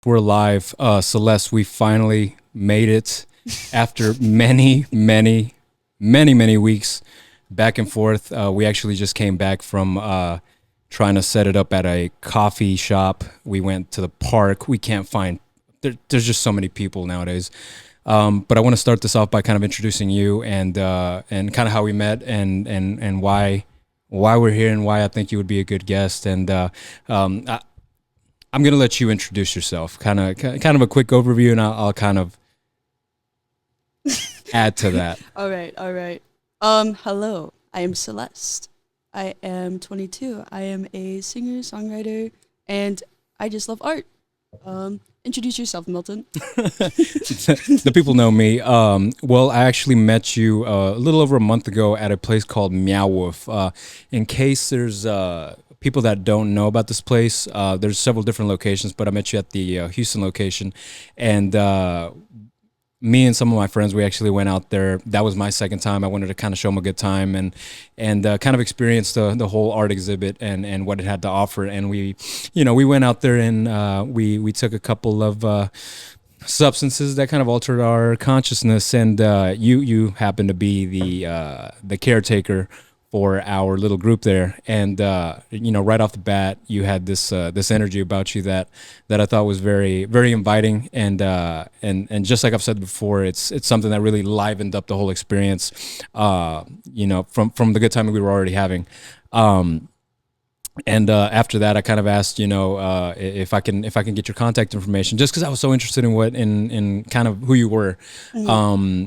We're live. Celeste, we finally made it after many weeks back and forth. We actually just came back from trying to set it up at a coffee shop. We went to the park. We can't find, there's just so many people nowadays. But I want to start this off by kind of introducing you and kind of how we met and why we're here and why I think you would be a good guest. And I'm gonna let you introduce yourself, kind of a quick overview, and I'll kind of add to that. All right. Hello, I am Celeste. I am 22. I am a singer, songwriter, and I just love art. Introduce yourself, Milton. The people know me. Well, I actually met you a little over a month ago at a place called Meow Wolf. In case there's people that don't know about this place, there's several different locations, but I met you at the Houston location, and me and some of my friends, we actually went out there. That was my second time. I wanted to kind of show them a good time and kind of experience the whole art exhibit and what it had to offer. And we went out there and we took a couple of substances that kind of altered our consciousness. And you happened to be the caretaker for our little group there, and right off the bat, you had this energy about you that I thought was very, very inviting, and just like I've said before, it's something that really livened up the whole experience, from the good time we were already having. And after that, I kind of asked, if I can get your contact information, just because I was so interested in kind of who you were,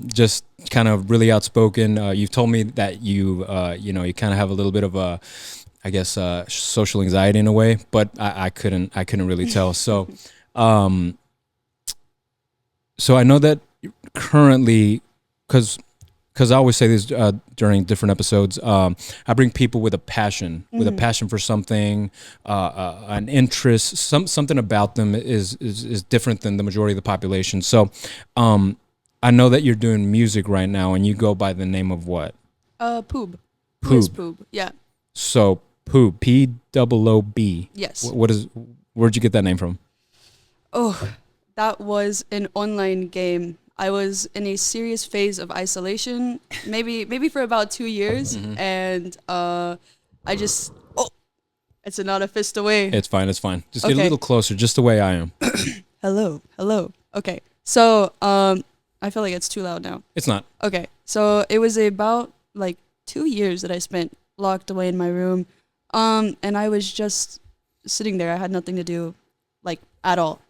just kind of really outspoken. You've told me that you kind of have a little bit of a, I guess, social anxiety in a way, but I couldn't really tell. So, so I know that currently, because I always say this during different episodes, I bring people with a passion, for something, an interest, something about them is different than the majority of the population. So I know that you're doing music right now, and you go by the name of what? Poob. Poob. Yeah. So Poob, Poob. Yes. Where'd you get that name from? Oh, that was an online game. I was in a serious phase of isolation, maybe for about 2 years, and I just it's not a fist away. It's fine. Just get a little closer, just the way I am. Hello. Okay, so I feel like it's too loud now. It's not. Okay, so it was about like 2 years that I spent locked away in my room, and I was just sitting there. I had nothing to do, like, at all.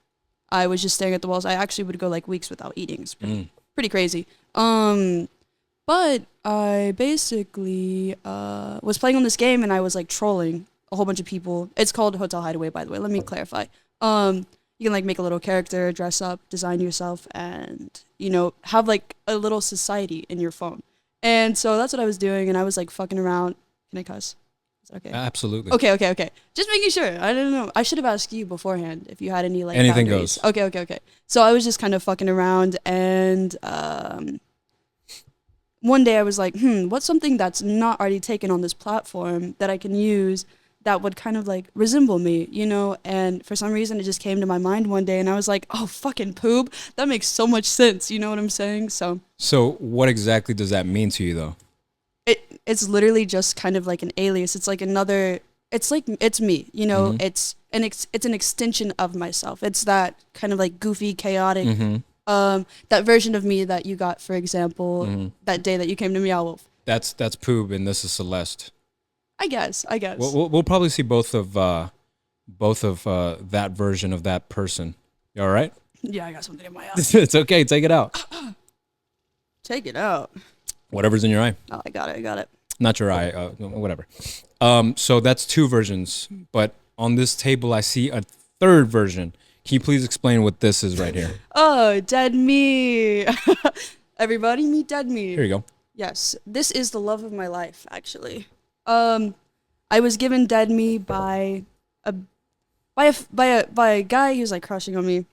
I was just staring at the walls. I actually would go like weeks without eating. It's pretty crazy. But I basically was playing on this game, and I was like trolling a whole bunch of people. It's called Hotel Hideaway, by the way. Let me clarify. You can like make a little character, dress up, design yourself, and have like a little society in your phone. And so that's what I was doing, and I was like fucking around. Can I cuss? Okay. Absolutely. Okay. Just making sure. I don't know. I should have asked you beforehand if you had any like anything boundaries. goes. Okay. So I was just kind of fucking around, and one day I was like, what's something that's not already taken on this platform that I can use that would kind of like resemble me, And for some reason it just came to my mind one day, and I was like, oh, fucking Poob. That makes so much sense. You know what I'm saying? So what exactly does that mean to you, though? It's literally just kind of like an alias. It's like it's me, It's an extension of myself. It's that kind of like goofy, chaotic, that version of me that you got, for example, that day that you came to Meow Wolf. That's Poob, and this is Celeste. I guess. We'll probably see both of that version of that person. You all right? Yeah, I got something in my eye. It's okay. Take it out. Take it out. Whatever's in your eye. Oh, I got it. Not your eye, whatever. So that's two versions, but on this table I see a third version. Can you please explain what this is right here? Oh, dead me. Everybody meet dead me. Here you go. Yes, this is the love of my life, actually. I was given dead me by a guy who was like crushing on me.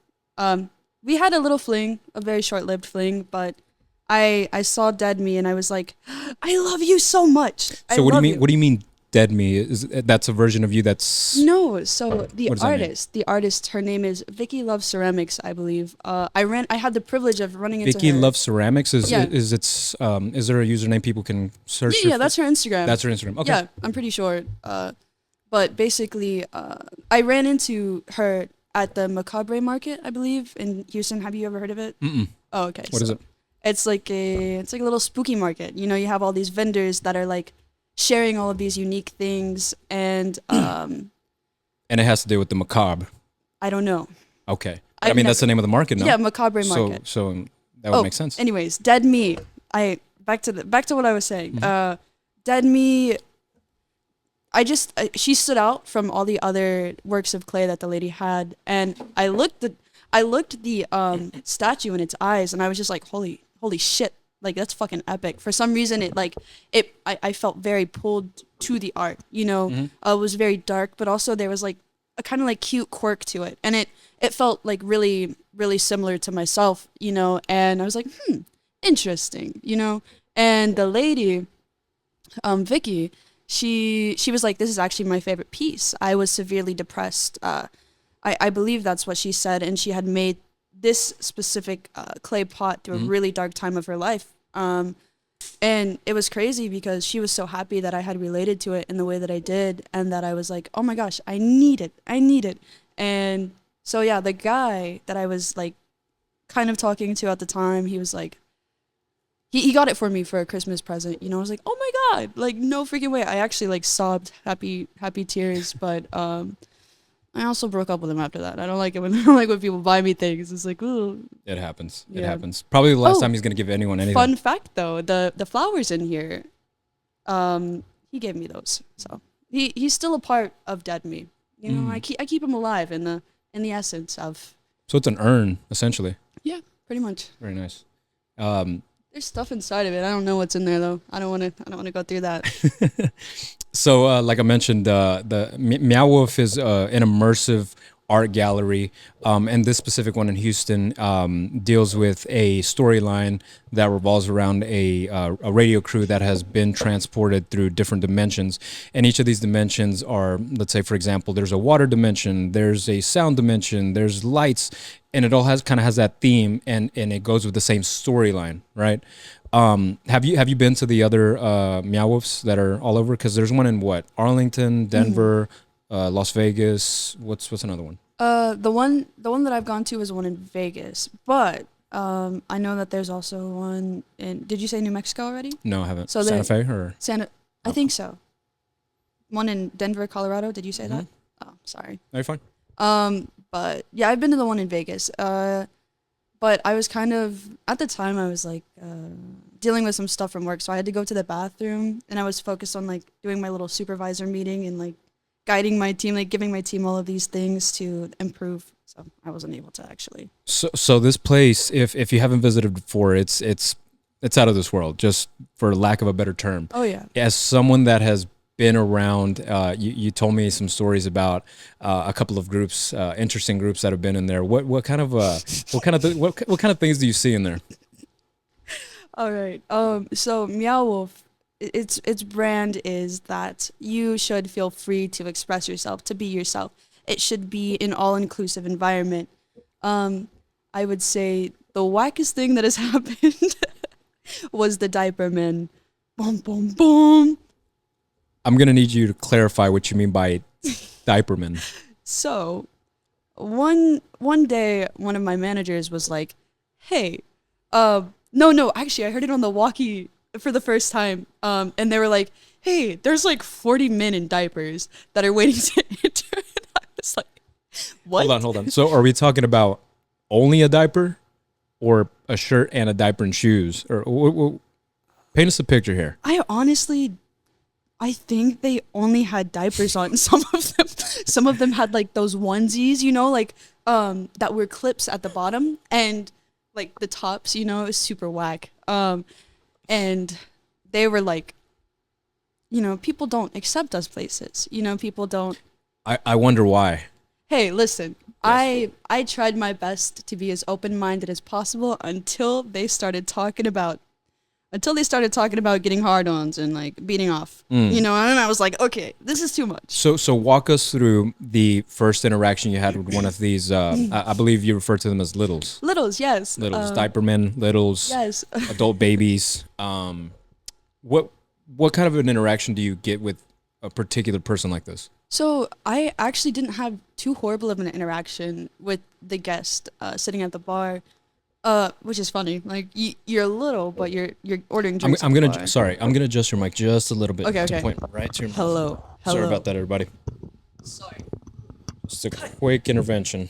We had a little fling, a very short-lived fling, but I saw dead me and I was like, I love you so much. So what do you mean Dead Me. That's a version of you that's No, so what does that mean? the artist, her name is Vicky Love Ceramics, I believe. I had the privilege of running into Vicky her. Love Ceramics Yeah. is there a username people can search? Yeah, that's her Instagram. That's her Instagram. Okay. Yeah, I'm pretty sure. But basically, I ran into her at the Macabre Market, I believe, in Houston. Have you ever heard of it? Mm-mm. Oh, okay. What is So it? it's like a little spooky market. You know, you have all these vendors that are like sharing all of these unique things, and And it has to do with the macabre. I don't know. Okay. I've I mean, that's never- the name of the market, no? Yeah, Macabre So Market. that would make sense. Anyways, Dead Me. Back to what I was saying. Mhm. Dead Me. She stood out from all the other works of clay that the lady had, and I looked the statue in its eyes, and I was just like, holy shit, like that's fucking epic. For some reason, I felt very pulled to the art. You know, Mhm. it was very dark, but also there was like a kind of like cute quirk to it, and it felt like really really similar to myself. You know, and I was like, interesting. You know, and the lady, Vicky, she was like, this is actually my favorite piece. I was severely depressed. I believe that's what she said, and she had made this specific clay pot through a really dark time of her life. And it was crazy because she was so happy that I had related to it in the way that I did, and that I was like, oh my gosh, I need it. And so yeah, the guy that I was like kind of talking to at the time, he was like, he got it for me for a Christmas present. You know, I was like, oh my god, like no freaking way. I actually like sobbed happy tears, but I also broke up with him after that. I don't like it when I don't like when people buy me things. It's like, ooh. It happens. It Yeah. happens. Probably the last Oh, time he's gonna give anyone anything. Fun fact though, the flowers in here, he gave me those. So he's still a part of Dead Me. You know, I keep him alive in the essence of. So it's an urn, essentially. Yeah, pretty much. Very nice. There's stuff inside of it. I don't know what's in there though. I don't want to go through that. So, like I mentioned, the Meow Wolf is an immersive art gallery, and this specific one in Houston deals with a storyline that revolves around a radio crew that has been transported through different dimensions, and each of these dimensions are, let's say, for example, there's a water dimension, there's a sound dimension, there's lights, and it all has that theme, and it goes with the same storyline, right? Have you been to the other Meow Wolves that are all over? Because there's one in what, Arlington, Denver, Las Vegas. What's another one? The one that I've gone to is one in Vegas, but I know that there's also one in. Did you say New Mexico already? No, I haven't. So Santa Fe or I think so. One in Denver, Colorado. Did you say that? Oh, sorry. are you fine? But yeah, I've been to the one in Vegas. But I was kind of at the time I was like dealing with some stuff from work, so I had to go to the bathroom, and I was focused on like doing my little supervisor meeting and like guiding my team, like giving my team all of these things to improve. So I wasn't able to actually. So this place, if you haven't visited before, it's out of this world, just for lack of a better term. Oh yeah. As someone that has been around, you told me some stories about a couple of groups, interesting groups that have been in there. What kind of things do you see in there? All right. So Meow Wolf, its brand is that you should feel free to express yourself, to be yourself. It should be an all-inclusive environment. I would say the wackest thing that has happened was the diaper man. Boom, boom, boom. I'm gonna need you to clarify what you mean by diaperman. So, one day, one of my managers was like, "Hey, no, actually, I heard it on the walkie for the first time, and they were like, "Hey, there's like 40 men in diapers that are waiting to enter." And I was like, "What?" Hold on. So are we talking about only a diaper, or a shirt and a diaper and shoes, or paint us a picture here? I think they only had diapers on. Some of them had like those onesies, you know, like that were clips at the bottom, and like the tops, you know, it was super whack. And they were like, you know, people don't accept us places. You know, people don't. I wonder why. Hey, listen, I tried my best to be as open-minded as possible until they started talking about until they started talking about getting hard-ons and like beating off. Mm. You know, and I was like, okay, this is too much. So walk us through the first interaction you had with one of these. I believe you refer to them as littles. Littles, yes. Littles, diaper men, littles, Yes. adult babies. What kind of an interaction do you get with a particular person like this? So I actually didn't have too horrible of an interaction with the guest sitting at the bar, which is funny. Like you're little, but you're ordering drinks. I'm gonna I'm gonna adjust your mic just a little bit. Okay, to okay. point right to your mouth. Hello. Sorry about that, everybody. Sorry. Just a quick intervention.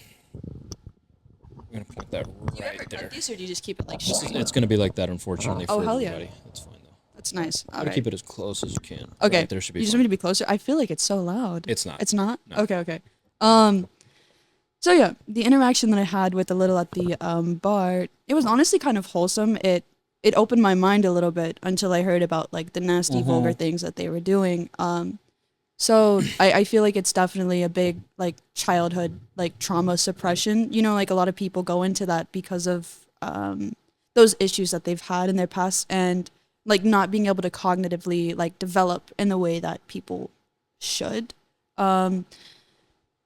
I'm gonna point that Do you ever right there. cut these, or do you just keep it like This is- straight? it's gonna be like that, unfortunately. Oh, for hell yeah. everybody. That's fine though. That's nice. All Gotta right. keep it as close as you can. Okay. Right there should be. You just fine. want me to be closer? I feel like it's so loud. It's not. It's not? No. Okay, okay. So yeah, the interaction that I had with the little at the bar, it was honestly kind of wholesome. It opened my mind a little bit until I heard about like the nasty, vulgar things that they were doing. So I feel like it's definitely a big like childhood like trauma suppression. You know, like a lot of people go into that because of those issues that they've had in their past, and like not being able to cognitively like develop in the way that people should.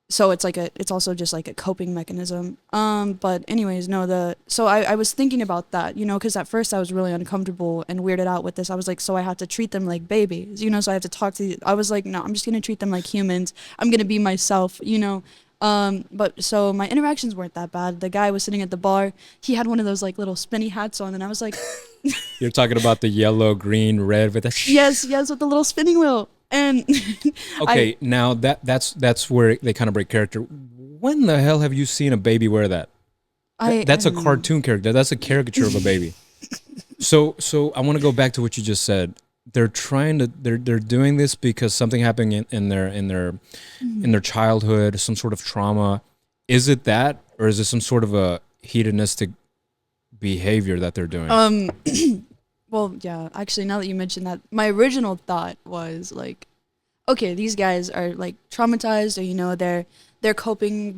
So it's also just like a coping mechanism. But anyways, no, so I was thinking about that, you know, because at first I was really uncomfortable and weirded out with this. I was like, so I have to treat them like babies, you know, so I have to talk to, I was like, no, I'm just going to treat them like humans. I'm going to be myself, you know. But so my interactions weren't that bad. The guy was sitting at the bar. He had one of those like little spinny hats on, and I was like, You're talking about the yellow, green, red with the. yes, with the little spinning wheel. And Okay, now that's where they kind of break character. When the hell have you seen a baby wear that? That's a cartoon character. That's a caricature of a baby. So I want to go back to what you just said. They're doing this because something happened in their childhood, some sort of trauma. Is it that, or is it some sort of a hedonistic behavior that they're doing? Well, yeah, actually, now that you mentioned that, my original thought was like, okay, these guys are like traumatized, or you know, they're coping.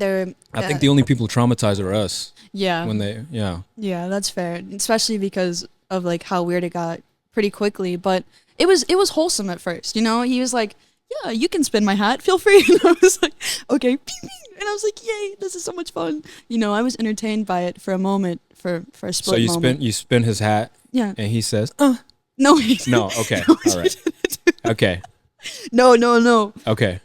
I think the only people traumatized are us. Yeah. Yeah, that's fair, especially because of like how weird it got pretty quickly. But it was wholesome at first, you know. He was like, yeah, you can spin my hat, feel free. And I was like, okay, and I was like, yay, this is so much fun. You know, I was entertained by it for a moment, for a split So you spin his hat. Yeah. And he says, no, no, okay, all right, okay, no. Okay,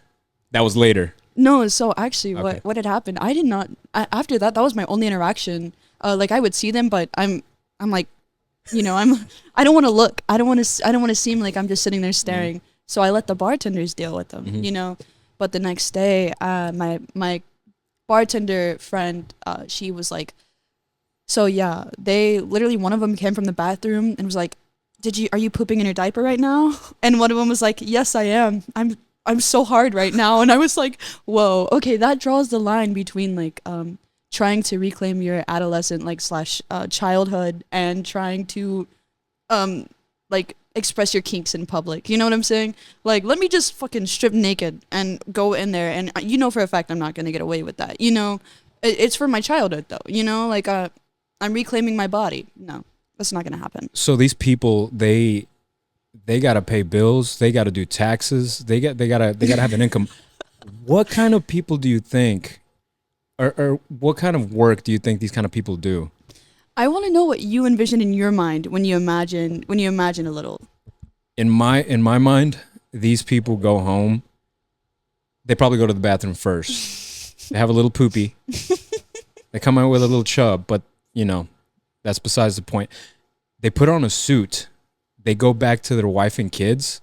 that was later. No, so actually, Okay. what had happened? I did not. After that, that was my only interaction. Like I would see them, but I'm like, you know, I don't want to look. I don't want to seem like I'm just sitting there staring. So I let the bartenders deal with them, you know. But the next day, my bartender friend, she was like, so yeah, they literally, one of them came from the bathroom and was like, are you pooping in your diaper right now? And one of them was like, yes, I am. I'm so hard right now. And I was like, whoa, okay, that draws the line between like trying to reclaim your adolescent like slash childhood and trying to like express your kinks in public. You know what I'm saying? Like, let me just fucking strip naked and go in there, and you know for a fact I'm not gonna get away with that. You know, it's for my childhood though. You know, like I'm reclaiming my body. No, that's not gonna happen. So these people, they gotta pay bills. They gotta do taxes. They gotta have an income. What kind of people do you think, or what kind of work do you think these kind of people do? I want to know what you envision in your mind when you imagine a little. In my mind, these people go home. They probably go to the bathroom first. They have a little poopy. They come out with a little chub, but you know, that's besides the point. They put on a suit. They go back to their wife and kids,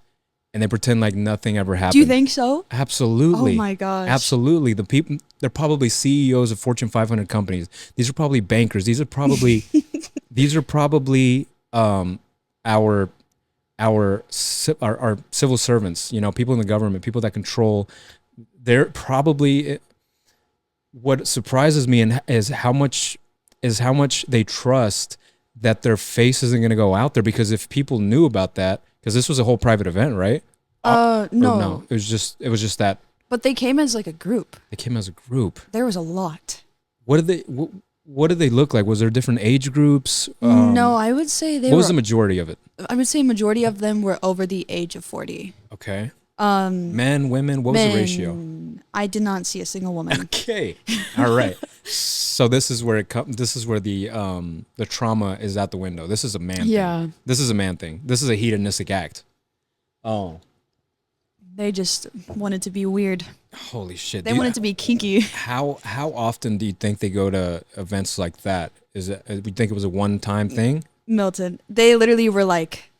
and they pretend like nothing ever happened. Do you think so? Absolutely. Oh my gosh. Absolutely. The people, they're probably CEOs of Fortune 500 companies. These are probably bankers. These are probably our civil servants, you know, people in the government, people that control. They're probably, what surprises me is how much they trust that their face isn't going to go out there, because if people knew about that, because this was a whole private event, right? No. It was just that. But they came as like a group. They came as a group. There was a lot. What did they? what did they look like? Was there different age groups? No, I would say they What were. was the majority of it? I would say majority of them were over the age of 40. Okay. Um, Men, women, what was the ratio? men, I did not see a single woman. Okay. All right. So this is where this is where the trauma is at the window. This is a man Yeah. thing. This is a man thing. This is a hedonistic act. Oh. They just wanted to be weird. Holy shit. They wanted to be kinky. How often do you think they go to events like that? Is it we think it was a one-time thing? Milton, they literally were like,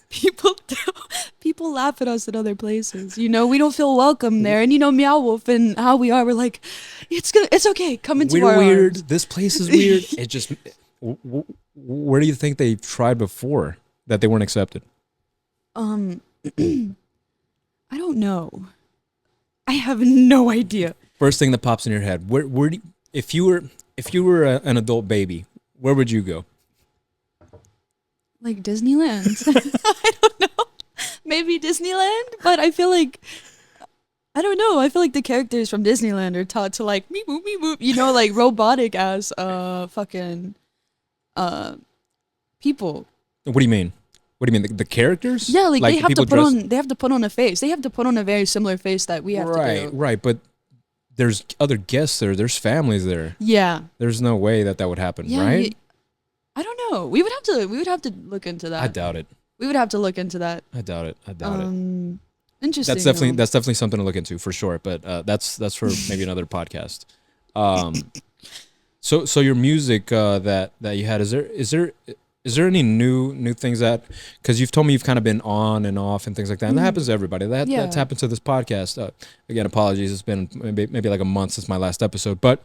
people laugh at us at other places. You know, we don't feel welcome there. And you know, Meow Wolf and how we are, we're like, it's okay. Come into We're our weird. arms. This place is weird. It just where do you think they tried before that they weren't accepted? I don't know. I have no idea. First thing that pops in your head. Where do you, if you were an adult baby, where would you go? Like Disneyland. I don't know. Maybe Disneyland, but I feel like I don't know. I feel like the characters from Disneyland are taught to like me boop, you know, like robotic as fucking people. What do you mean? What do you mean? The characters? Yeah, like they the have to people put on. They have to put on a face. They have to put on a very similar face that we have to do. Right. But there's other guests there. There's families there. Yeah. There's no way that would happen, Yeah. right? I don't know. We would have to look into that. I doubt it. We would have to look into that. I doubt it. Interesting. That's definitely something to look into for sure. But that's for maybe another podcast. So your music that you had, is there any new things that, because you've told me you've kind of been on and off and things like that, and that happens to everybody. That's happened to this podcast. Again, apologies. It's been maybe like a month since my last episode, but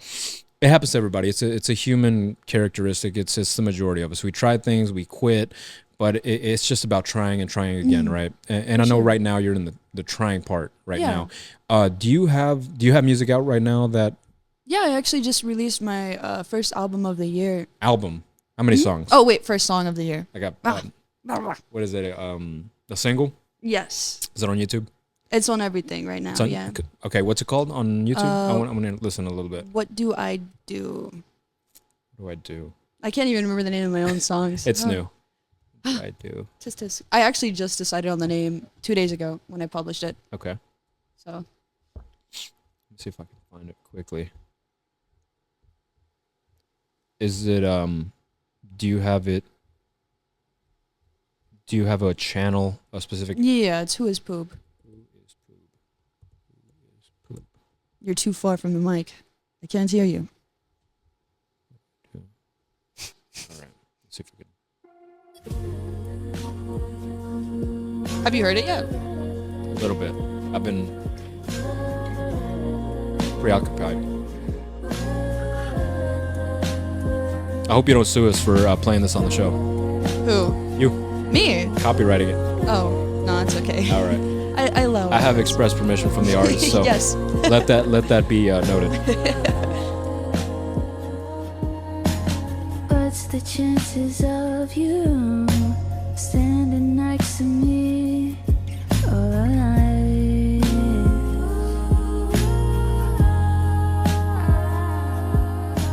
it happens to everybody. It's a human characteristic. It's the majority of us. We try things, we quit, but it's just about trying and trying again, right? And I know right now you're in the trying part right now. Do you have music out right now that? Yeah, I actually just released my first album of the year. Album? How many songs? Oh wait, first song of the year. I got what is it? A single? Yes. Is it on YouTube? It's on everything right now. Yeah. Okay, what's it called on YouTube? I'm gonna listen a little bit. What do I do? What do I do? I can't even remember the name of my own songs. It's new. What do I do? I actually just decided on the name 2 days ago when I published it. Okay. So. Let's see if I can find it quickly. Is it do you have it? Do you have a channel, a specific? Yeah, it's Who is Poob? Who is Poob? Who is Poob? You're too far from the mic. I can't hear you. All right. Let's see if we can. Have you heard it yet? A little bit. I've been preoccupied. I hope you don't sue us for playing this on the show. Who? You. Me? Copywriting it. Oh, no, it's okay. All right. I allow it. I have express permission from the artist, so yes. let that be noted. What's the chances of you standing next to me all alive?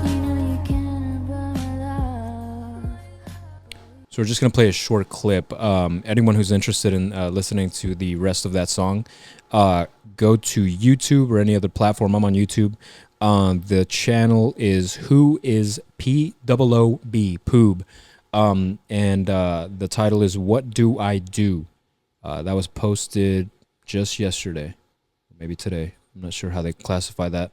You know you can't buy love. So we're just gonna play a short clip. Anyone who's interested in listening to the rest of that song, go to YouTube or any other platform. I'm on YouTube. The channel is Who is P-O-O-B, Poob. And the title is What Do I Do? That was posted just yesterday, maybe today. I'm not sure how they classify that.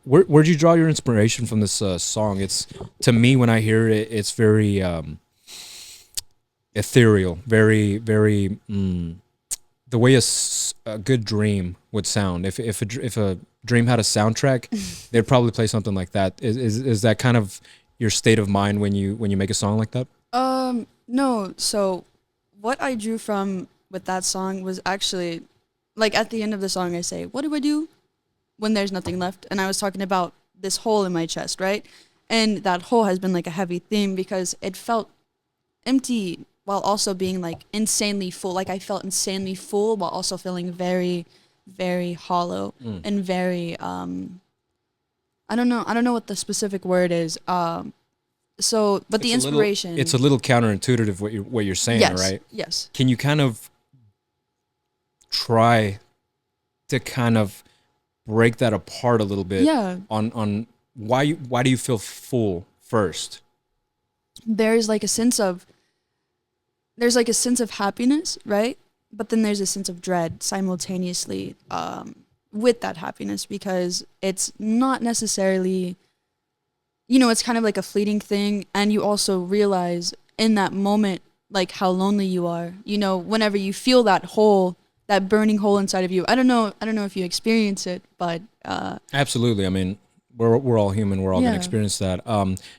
Where'd you draw your inspiration from this song? It's, to me, when I hear it, it's very ethereal, very, very the way a good dream would sound. If a dream had a soundtrack, they'd probably play something like that. Is that kind of your state of mind when you make a song like that? No. So what I drew from with that song was actually, like, at the end of the song I say, what do I do when there's nothing left? And I was talking about this hole in my chest, right? And that hole has been like a heavy theme because it felt empty while also being like insanely full. Like I felt insanely full while also feeling very, very hollow and very, I I don't know what the specific word is. So but the It's a little, inspiration. it's a little counterintuitive what you're saying, yes, right? yes. Can you kind of try to kind of break that apart a little bit Yeah, on why do you feel full first? there's like a sense of happiness, right? But then there's a sense of dread simultaneously with that happiness because it's not necessarily, it's kind of like a fleeting thing, and you also realize in that moment like how lonely you are. Whenever you feel that burning hole inside of you. I don't know if you experience it, but Absolutely. I mean, we're all human. We're all gonna yeah. experience that.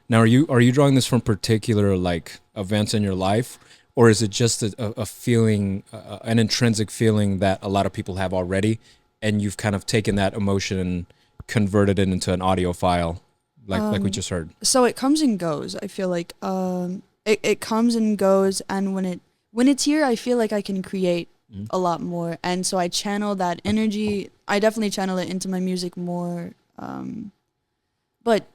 Now, are you drawing this from particular like events in your life, or is it just a feeling, an intrinsic feeling that a lot of people have already, and you've kind of taken that emotion and converted it into an audio file, like we just heard? So it comes and goes. I feel like it comes and goes, and when it's here, I feel like I can create a lot more, and so I channel that energy. I definitely channel it into my music more. But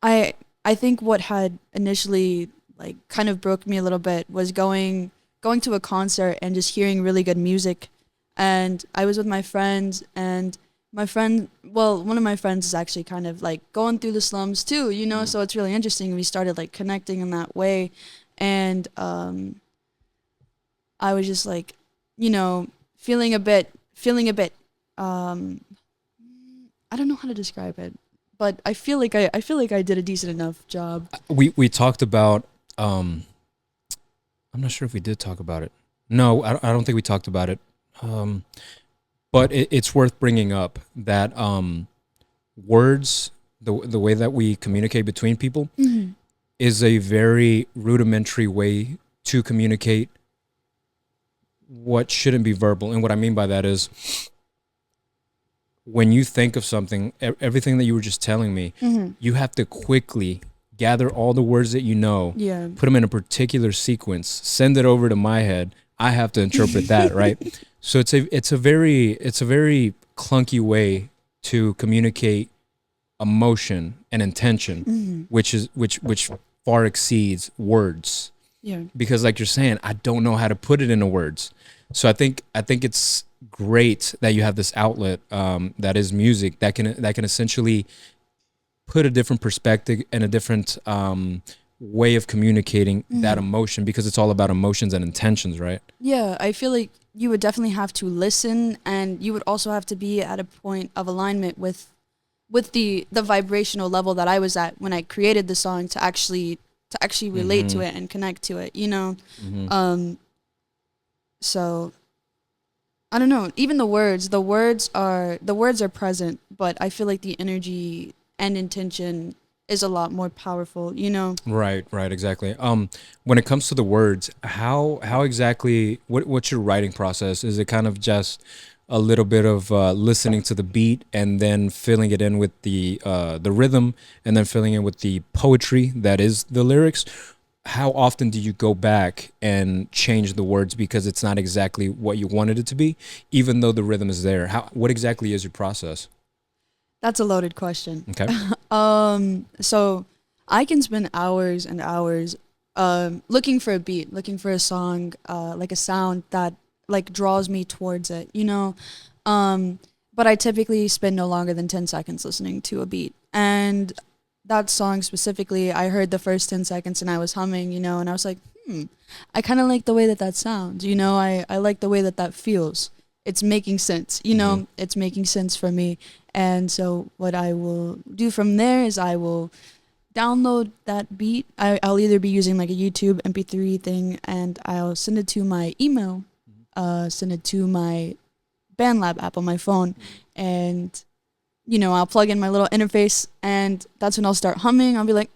I think what had initially like kind of broke me a little bit was going to a concert and just hearing really good music, and I was with my friends and. One of my friends is actually kind of like going through the slums too, so it's really interesting. We started like connecting in that way. And I was just like, feeling a bit, um, I don't know how to describe it, but I feel like I did a decent enough job. We talked about. I'm not sure if we did talk about it. No, I don't think we talked about it. But it's worth bringing up that words, the way that we communicate between people, is a very rudimentary way to communicate what shouldn't be verbal. And what I mean by that is when you think of something, everything that you were just telling me, you have to quickly gather all the words that you know, Yeah. put them in a particular sequence, send it over to my head. I have to interpret that, right? So it's a very clunky way to communicate emotion and intention, which far exceeds words. Yeah. Because like you're saying, I don't know how to put it into words. So I think it's great that you have this outlet that is music that can essentially put a different perspective and a different way of communicating that emotion, because it's all about emotions and intentions, right? Yeah, I feel like you would definitely have to listen, and you would also have to be at a point of alignment with the vibrational level that I was at when I created the song to actually relate to it and connect to it, So I don't know, even the words are present, but I feel like the energy and intention is a lot more powerful, Right, exactly. When it comes to the words, how exactly what's your writing process? Is it kind of just a little bit of listening to the beat and then filling it in with the rhythm and then filling in with the poetry that is the lyrics? How often do you go back and change the words because it's not exactly what you wanted it to be, even though the rhythm is there? What exactly is your process? That's a loaded question. Okay. So I can spend hours and hours looking for a beat, looking for a song, like a sound that like draws me towards it, but I typically spend no longer than 10 seconds listening to a beat. And that song specifically, I heard the first 10 seconds and I was humming, and I was like, I kind of like the way that sounds, I like the way that feels. It's making sense, it's making sense for me. And so what I will do from there is I will download that beat. I'll either be using like a YouTube MP3 thing, and I'll send it to my email, send it to my BandLab app on my phone, and I'll plug in my little interface, and that's when I'll start humming. I'll be like,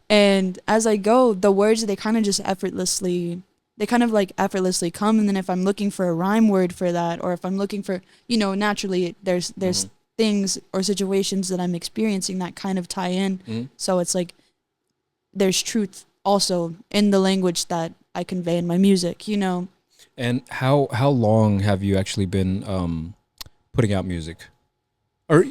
and as I go, the words, they kind of effortlessly come. And then if I'm looking for a rhyme word for that, or if I'm looking for, naturally there's things or situations that I'm experiencing that kind of tie in. So it's like there's truth also in the language that I convey in my music, And how long have you actually been putting out music? Or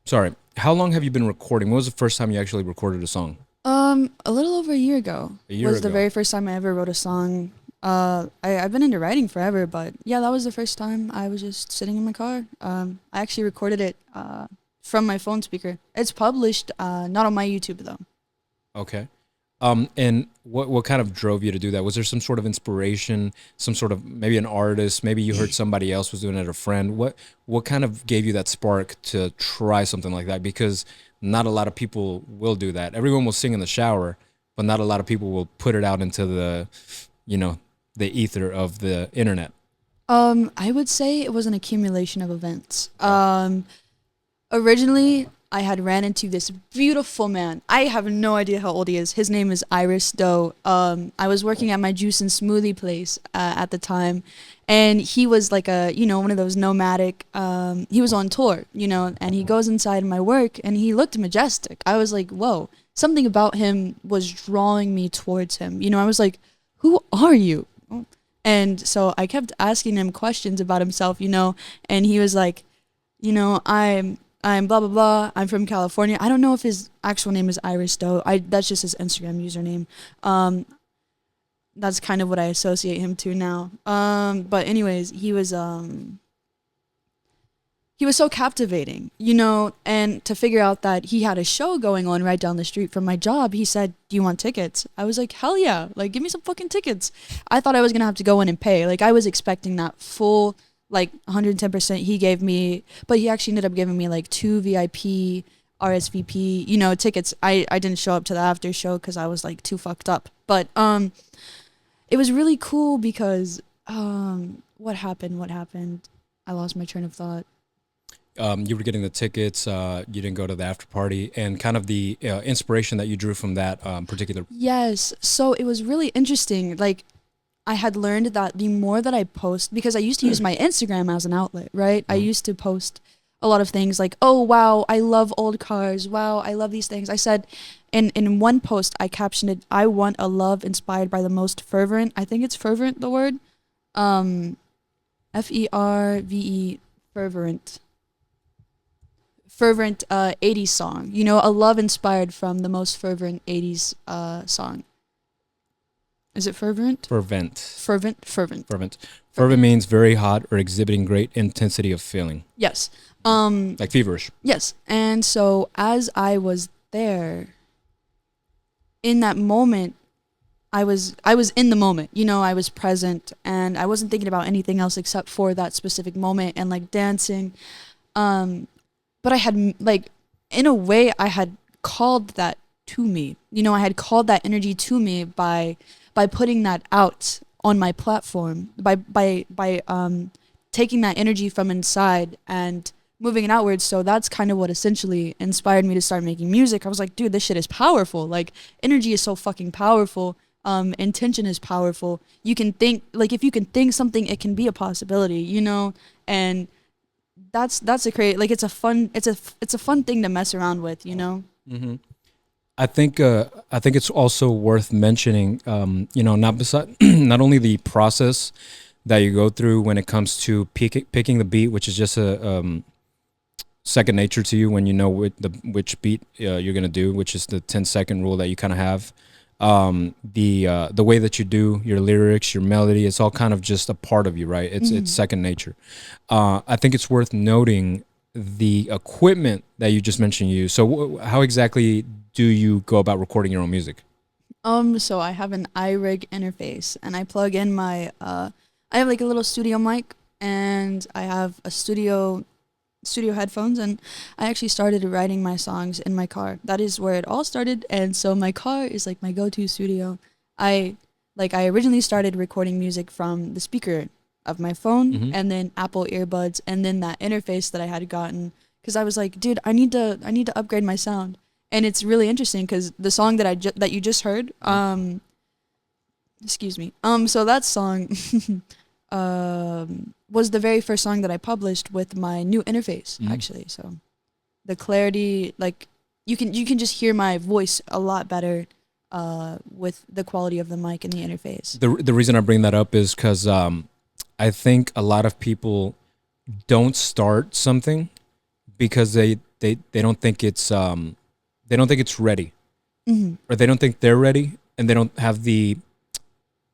sorry, How long have you been recording? When was the first time you actually recorded a song? A little over a year ago A year was the ago. very first time I ever wrote a song. I've been into writing forever, but yeah, that was the first time I was just sitting in my car. I actually recorded it from my phone speaker. It's published, not on my YouTube though. Okay. And what kind of drove you to do that? Was there some sort of inspiration, some sort of maybe an artist, maybe you heard somebody else was doing it, a friend? What kind of gave you that spark to try something like that? Because not a lot of people will do that. Everyone will sing in the shower, but not a lot of people will put it out into the, you know, the ether of the internet. I would say it was an accumulation of events. Originally, I had ran into this beautiful man. I have no idea how old he is. His name is Iris Doe. I was working at my juice and smoothie place at the time, and he was like one of those nomadic. He was on tour, and he goes inside my work, and he looked majestic. I was like, whoa, something about him was drawing me towards him. I was like, who are you? And so I kept asking him questions about himself, and he was like, I'm blah blah blah. I'm from California. I don't know if his actual name is Iris Doe. That's just his Instagram username. That's kind of what I associate him to now. But anyways, he was so captivating, and to figure out that he had a show going on right down the street from my job, he said, "Do you want tickets?" I was like, "Hell yeah. Like, give me some fucking tickets." I thought I was going to have to go in and pay. Like, I was expecting that full, like, 110% he gave me, but he actually ended up giving me, like, 2 VIP, RSVP, tickets. I didn't show up to the after show because I was, like, too fucked up. But it was really cool because what happened? I lost my train of thought. You were getting the tickets, you didn't go to the after party, and kind of the inspiration that you drew from that particular. Yes. So it was really interesting. Like, I had learned that the more that I post, because I used to use my Instagram as an outlet, right? I used to post a lot of things like, oh, wow, I love old cars. Wow, I love these things. I said in one post, I captioned it, I want a love inspired by the most fervent, I think it's fervent, the word, Ferve, fervent 80s song, a love inspired from the most fervent 80s song. Is it fervent? Fervent. Fervent. Fervent means very hot or exhibiting great intensity of feeling. Yes. Like feverish. Yes. And so as I was there, in that moment, I was in the moment, I was present, and I wasn't thinking about anything else except for that specific moment and, like, dancing. But I had, like, in a way, I had called that to me. I had called that energy to me by putting that out on my platform, by taking that energy from inside and moving it outwards. So that's kind of what essentially inspired me to start making music. I was like, dude, this shit is powerful. Like, energy is so fucking powerful. Intention is powerful. You can think, like, if you can think something, it can be a possibility, and that's a great, like, it's a fun thing to mess around with, Mm-hmm. I think it's also worth mentioning, not only the process that you go through when it comes to picking the beat, which is just a second nature to you when you know which beat you're gonna do, which is the 10-second rule that you kind of have. The way that you do your lyrics, your melody, it's all kind of just a part of you, right? It's second nature. I think it's worth noting the equipment that you just mentioned you use. So how exactly do you go about recording your own music? So I have an iRig interface, and I plug in my I have, like, a little studio mic, and I have a studio headphones, and I actually started writing my songs in my car. That is where it all started, and so my car is, like, my go-to studio. I originally started recording music from the speaker of my phone, and then Apple earbuds, and then that interface that I had gotten, because I was like, dude, I need to upgrade my sound. And it's really interesting because the song that that you just heard, excuse me, so that song was the very first song that I published with my new interface, actually. So the clarity, like, you can just hear my voice a lot better with the quality of the mic and the interface. The reason I bring that up is because I think a lot of people don't start something because they don't think it's ready, Hmm. or they don't think they're ready, and they don't have the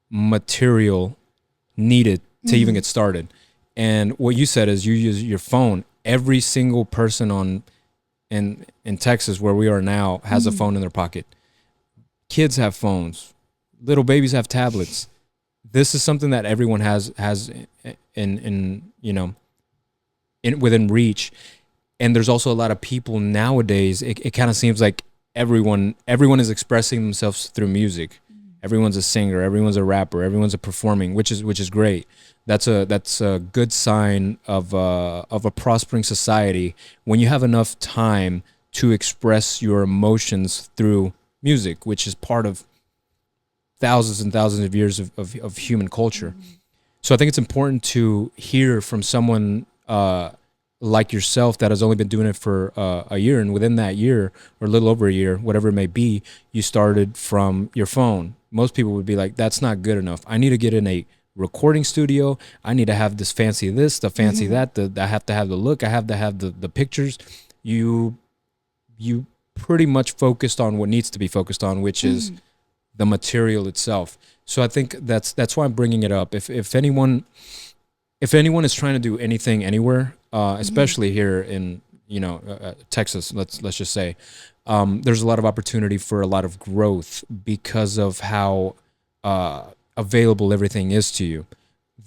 material needed to even Hmm. get started. And what you said is you use your phone. Every single person in Texas where we are now has a Hmm. phone in their pocket. Kids have phones. Little babies have tablets. This is something that everyone has in in within reach. And there's also a lot of people nowadays. It kind of seems like everyone is expressing themselves through music. Everyone's a singer, everyone's a rapper, everyone's a performing, which is great. That's a good sign of a prospering society when you have enough time to express your emotions through music, which is part of thousands and thousands of years of human culture. So I think it's important to hear from someone like yourself that has only been doing it for a year, and within that year or a little over a year, whatever it may be, you started from your phone. Most people would be like, "That's not good enough. I need to get in a recording studio. I need to have this fancy this, the fancy Hmm. that. I have to have the look. I have to have the pictures." You you pretty much focused on what needs to be focused on, which is Hmm. the material itself. So I think that's why I'm bringing it up. If anyone is trying to do anything anywhere, Hmm. especially here in Texas, let's just say, there's a lot of opportunity for a lot of growth because of how available everything is to you.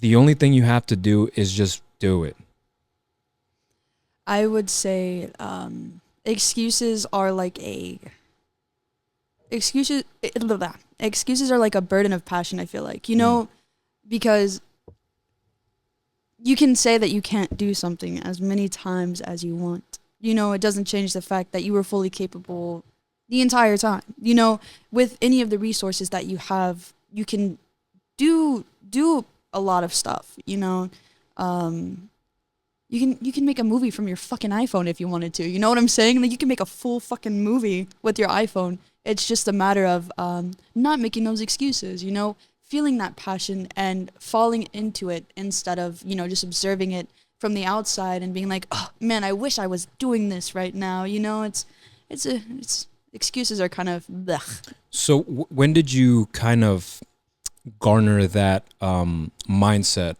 The only thing you have to do is just do it. I would say excuses are like excuses blah, blah. Excuses are like a burden of passion, I feel like. Mm. Because you can say that you can't do something as many times as you want. It doesn't change the fact that you were fully capable the entire time. With any of the resources that you have, you can do a lot of stuff. Um you can make a movie from your fucking iPhone if you wanted to. You know what I'm saying? Like you can make a full fucking movie with your iPhone. It's just a matter of not making those excuses. Feeling that passion and falling into it instead of just observing it from the outside and being like, oh man, I wish I was doing this right now. It's excuses are kind of blech. So when did you kind of garner that mindset?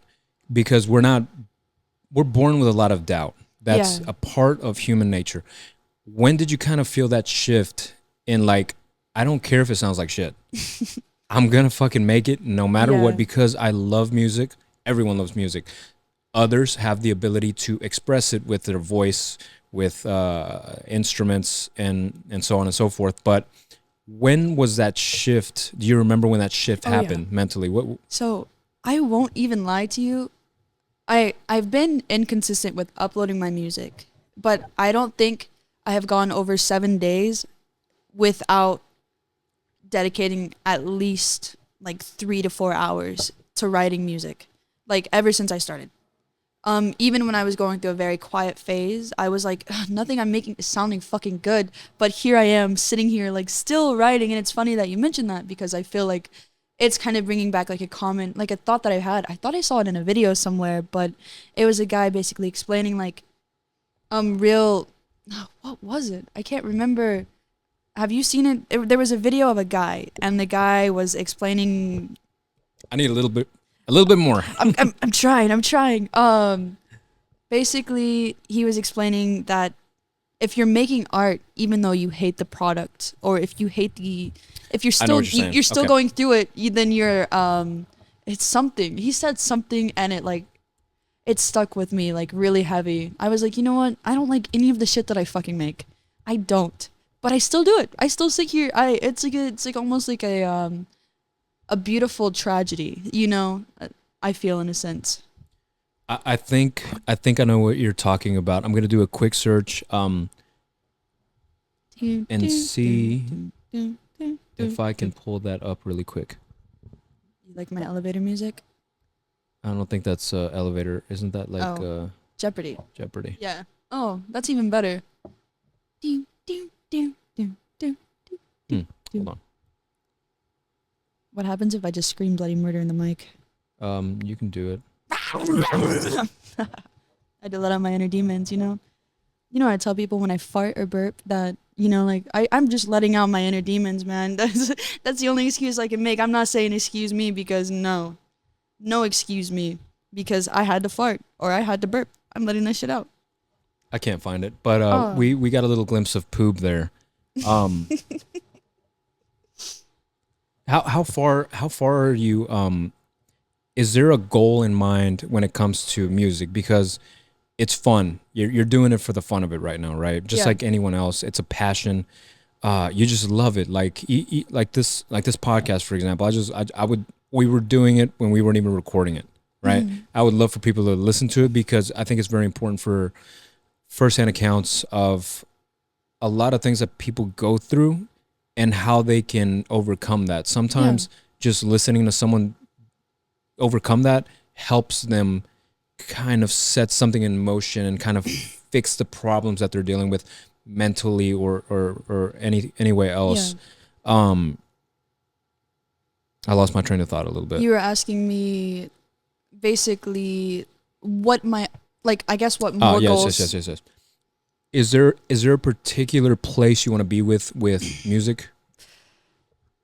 Because we're born with a lot of doubt. Yeah. That's a part of human nature. When did you kind of feel that shift in, like, I don't care if it sounds like shit. I'm gonna fucking make it no matter what Yeah. because I love music. Everyone loves music. Others have the ability to express it with their voice, with instruments, and so on and so forth. But when was that shift? Do you remember when that shift Oh yeah. happened mentally? What? So I won't even lie to you. I've been inconsistent with uploading my music, but I don't think I have gone over 7 days without dedicating at least like 3 to 4 hours to writing music. Like ever since I started. Even when I was going through a very quiet phase, I was like, "Ugh, nothing I'm making is sounding fucking good." But here I am sitting here like still writing, and it's funny that you mentioned that because I feel like it's kind of bringing back like a thought that I had. I thought I saw it in a video somewhere, but it was a guy basically explaining like real what was it? I can't remember. Have you seen it? There was a video of a guy, and the guy was explaining. I need a little bit more. I'm trying. I'm trying. Basically, he was explaining that if you're making art, even though you hate the product, or if you're I know still what you're saying. you're still Okay. going through it, then you're it's something. He said something, and it stuck with me like really heavy. I was like, you know what? I don't like any of the shit that I fucking make. I don't, but I still do it. I still sit here. It's like almost like a beautiful tragedy. I feel in a sense. I think I know what you're talking about. I'm gonna do a quick search and see if I can pull that up really quick. You like my elevator music? I don't think that's elevator. Isn't that like Oh. Jeopardy. Jeopardy? Yeah. Oh, that's even better. Hold on. What happens if I just scream bloody murder in the mic? You can do it. I had to let out my inner demons. you know, I tell people when I fart or burp that, you know, like I'm just letting out my inner demons, man. That's the only excuse I can make. I'm not saying excuse me because no excuse me because I had to fart or I had to burp. I'm letting that shit out. I can't find it, but Oh. we got a little glimpse of Poob there. Um, how far are you? Is there a goal in mind when it comes to music? Because it's fun. You're doing it for the fun of it right now, right? Just Yeah. like anyone else, it's a passion. You just love it. Like like this podcast, for example. I would we were doing it when we weren't even recording it, right? I would love for people to listen to it because I think it's very important for firsthand accounts of a lot of things that people go through and how they can overcome that. Sometimes just listening to someone overcome that helps them kind of set something in motion and kind of fix the problems that they're dealing with mentally or any way else. I lost my train of thought a little bit. You were asking me basically what my, like, I guess what more goals. Yes. Is there a particular place you want to be with music?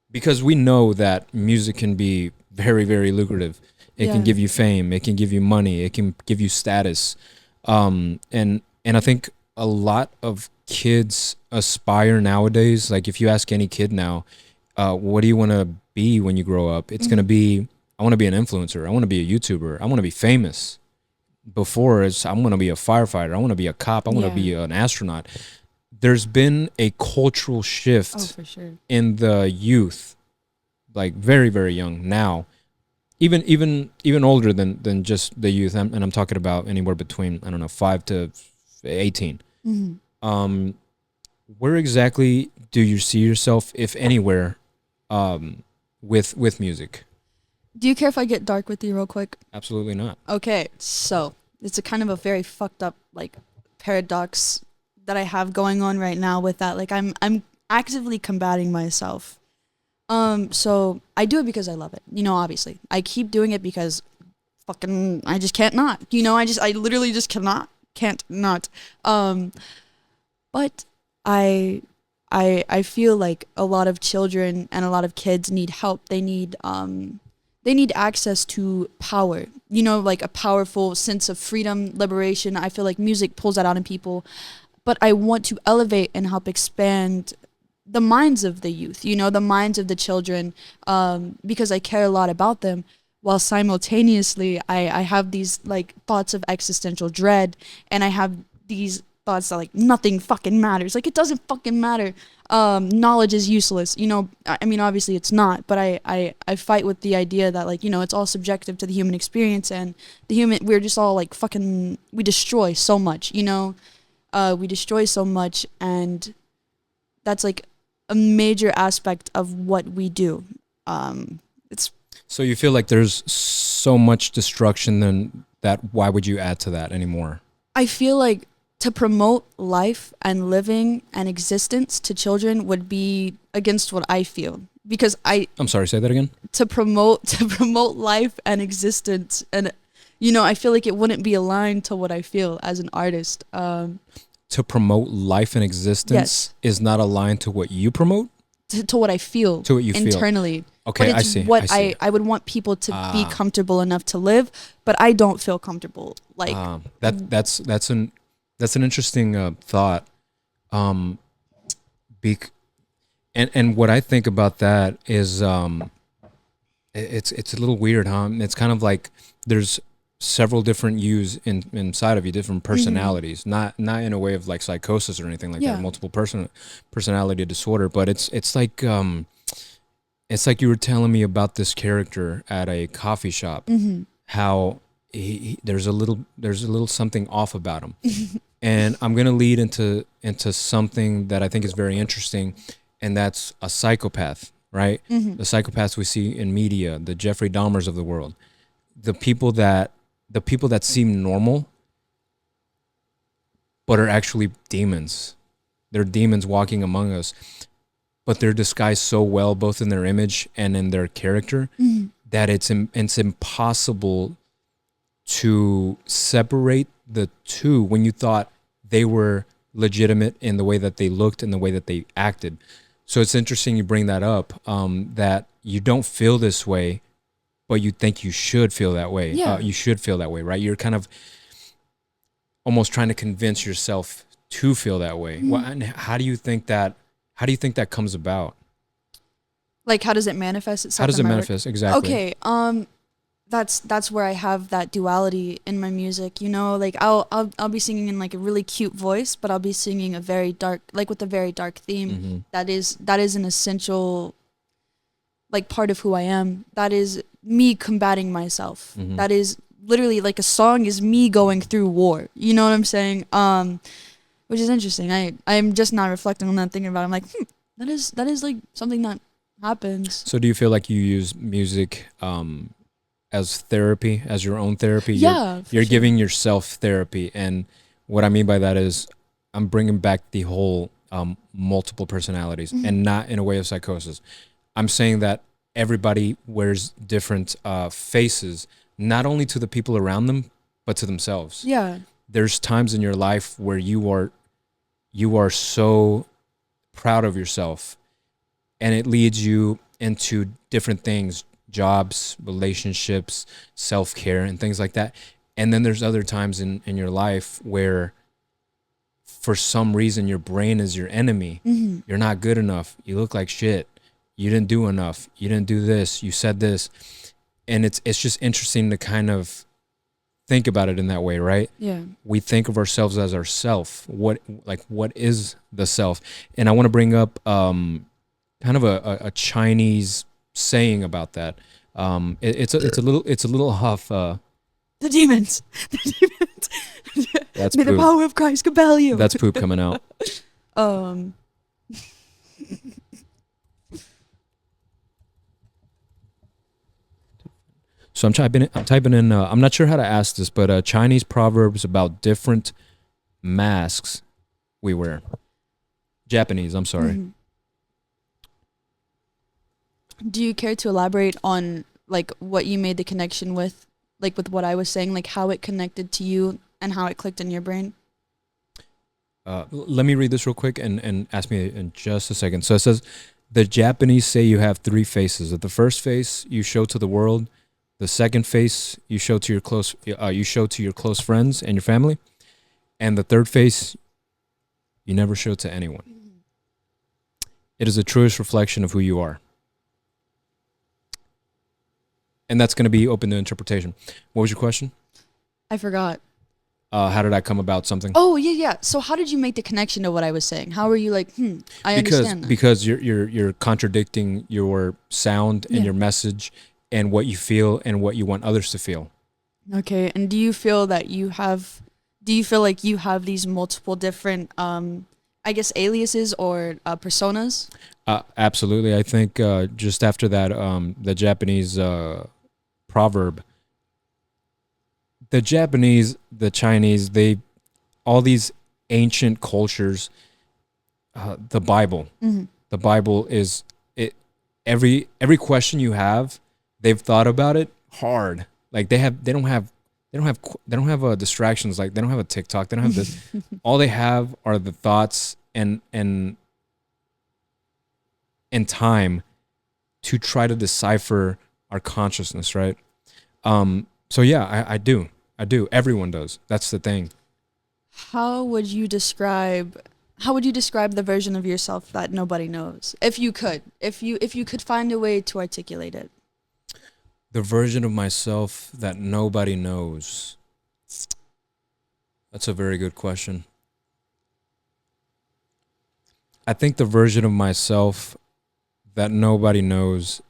Because we know that music can be very, very lucrative. It can Yeah. give you fame. It can give you money. It can give you status. And I think a lot of kids aspire nowadays. Like if you ask any kid now, what do you want to be when you grow up? It's going to be, I want to be an influencer. I want to be a YouTuber. I want to be famous. Before it's, I'm going to be a firefighter. I want to be a cop. I want to be an astronaut. There's been a cultural shift Oh, for sure. in the youth, like very, very young now, even older than just the youth. And I'm talking about anywhere between, I don't know, 5 to 18. Where exactly do you see yourself, if anywhere, with music? Do you care if I get dark with you real quick? Absolutely not. Okay, so it's a kind of a very fucked up like paradox that I have going on right now with that. Like I'm actively combating myself. So I do it because I love it. You know, obviously. I keep doing it because fucking I just can't not. You know, I literally just can't not. But I feel like a lot of children and a lot of kids need help. They need access to power, you know, like a powerful sense of freedom, liberation. I feel like music pulls that out in people, but I want to elevate and help expand the minds of the youth, you know, the minds of the children, because I care a lot about them, while simultaneously I have these like thoughts of existential dread, and I have these thoughts that like nothing fucking matters. Like it doesn't fucking matter. Knowledge is useless. You know, I mean, obviously it's not, but I fight with the idea that like, you know, it's all subjective to the human experience, and we're just all like fucking, we destroy so much, you know, we destroy so much, and that's like a major aspect of what we do. It's So you feel like there's so much destruction then that why would you add to that anymore? I feel like to promote life and living and existence to children would be against what I feel, because I'm sorry, say that again. to promote life and existence, and you know, I feel like it wouldn't be aligned to what I feel as an artist. To promote life and existence is not aligned to what you promote? To what I feel, To what you feel. internally. Okay, but it's I see. what I see. I would want people to be comfortable enough to live, but I don't feel comfortable. Like That's an interesting thought. And what I think about that is it's a little weird, huh? It's kind of like there's several different yous inside of you, different personalities, not in a way of like psychosis or anything like that, multiple personality disorder, but it's like you were telling me about this character at a coffee shop, how there's a little something off about him. And I'm going to lead into something that I think is very interesting, and that's a psychopath, right? The psychopaths we see in media, the Jeffrey Dahmers of the world, the people that seem normal but are actually demons. They're demons walking among us, but they're disguised so well, both in their image and in their character, that it's impossible to separate the two when you thought they were legitimate in the way that they looked and the way that they acted. So it's interesting you bring that up, that you don't feel this way, but you think you should feel that way. Yeah. You should feel that way, right? You're kind of almost trying to convince yourself to feel that way. Well, and how do you think that comes about? Like, how does it manifest itself? How does it in my work? manifest exactly? Okay, that's where I have that duality in my music. You know, like I'll be singing in like a really cute voice, but I'll be singing a very dark, like with a very dark theme. Mm-hmm. That is an essential, like, part of who I am. That is me combating myself. Mm-hmm. That is literally like a song is me going through war. You know what I'm saying? Which is interesting. I'm just not reflecting on that, thinking about it. I'm like, that is like something that happens. So do you feel like you use music as therapy, as your own therapy? Yeah, You're sure. giving yourself therapy. And what I mean by that is I'm bringing back the whole multiple personalities, Mm-hmm. and not in a way of psychosis. I'm saying that everybody wears different faces, not only to the people around them, but to themselves. Yeah. There's times in your life where you are so proud of yourself, and it leads you into different things, jobs, relationships, self-care, and things like that. And then there's other times in your life where for some reason your brain is your enemy. Mm-hmm. You're not good enough. You look like shit. You didn't do enough. You didn't do this. You said this. And it's just interesting to kind of think about it in that way, right? Yeah. We think of ourselves as ourself. What is the self? And I want to bring up kind of a Chinese saying about that. It's a little off. The demons. The demons. That's May the Poob. power of Christ compel you. That's Poob coming out. So I'm typing in. I'm not sure how to ask this, but Chinese proverbs about different masks we wear. Japanese. I'm sorry. Mhm. Do you care to elaborate on like what you made the connection with, like with what I was saying, like how it connected to you and how it clicked in your brain? Let me read this real quick and ask me in just a second. So it says, the Japanese say you have three faces. That the first face you show to the world, the second face you show to your close friends and your family, and the third face you never show to anyone. It is a truest reflection of who you are. And that's going to be open to interpretation. What was your question? I forgot. How did I come about something? Oh yeah. So how did you make the connection to what I was saying? How were you like, I understand that. Because you're contradicting your sound and Yeah. your message and what you feel and what you want others to feel. Okay, and do you feel like you have these multiple different, I guess, aliases or personas? Absolutely. I think just after that, the Japanese proverb, the Japanese, the Chinese, all these ancient cultures, the Bible. Mm-hmm. The Bible is it. Every question you have, they've thought about it hard. Like they don't have distractions. Like they don't have a TikTok. They don't have this. All they have are the thoughts and time to try to decipher our consciousness, right? So yeah, I do. Everyone does. That's the thing. How would you describe the version of yourself that nobody knows? If you could find a way to articulate it. The version of myself that nobody knows. That's a very good question. I think the version of myself that nobody knows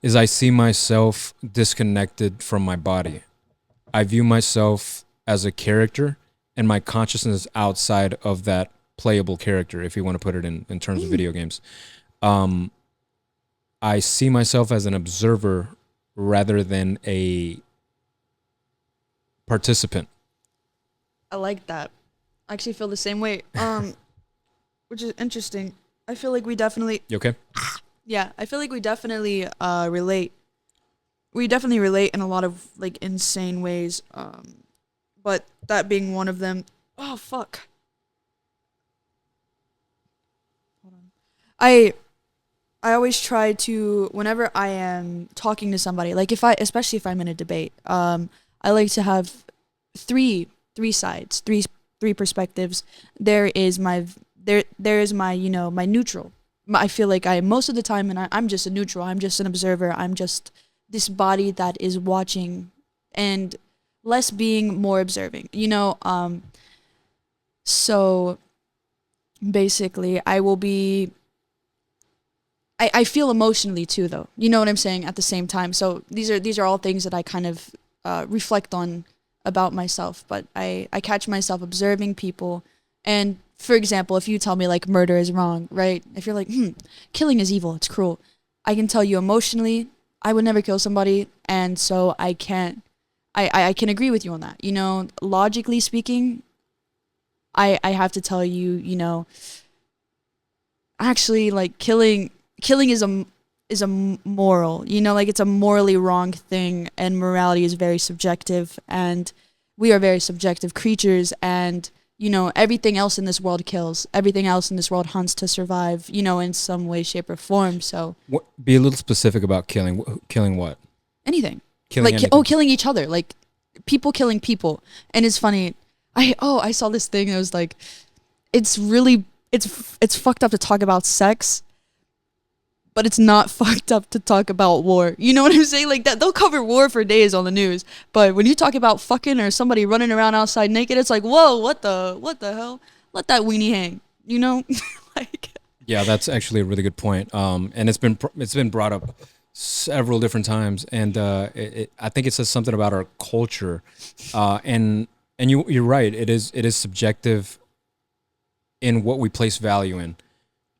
is I see myself disconnected from my body. I view myself as a character and my consciousness outside of that playable character, if you want to put it in terms of video games. I see myself as an observer rather than a participant. I like that. I actually feel the same way. Which is interesting. I feel like we definitely You okay? Yeah, I feel like we definitely relate. We definitely relate in a lot of like insane ways. But that being one of them, Oh fuck. Hold on. I always try to, whenever I am talking to somebody, like especially if I'm in a debate, I like to have three sides, three perspectives. There is my there is my, my neutral. I feel like I most of the time, and I'm just a neutral. I'm just an observer. I'm just this body that is watching, and less being, more observing. So basically, I will be. I feel emotionally too, though. You know what I'm saying? At the same time, so these are all things that I kind of reflect on about myself. But I catch myself observing people, and for example, if you tell me like murder is wrong, right? If you're like, killing is evil, it's cruel, I can tell you emotionally, I would never kill somebody, and so I can't. I can agree with you on that. Logically speaking, I have to tell you, actually, like killing is a moral, like it's a morally wrong thing, and morality is very subjective, and we are very subjective creatures, and everything else in this world kills, everything else in this world hunts to survive, in some way, shape, or form. So Be a little specific about killing. Killing what? anything. Killing Like anything. killing each other, like people killing people. And it's funny, I saw this thing, it was like, it's really it's fucked up to talk about sex, but it's not fucked up to talk about war. You know what I'm saying? Like that, they'll cover war for days on the news, but when you talk about fucking or somebody running around outside naked, it's like, whoa, what the hell? Let that weenie hang. Like. Yeah, that's actually a really good point. And it's been brought up several different times, and I think it says something about our culture. And you're right. It is subjective in what we place value in,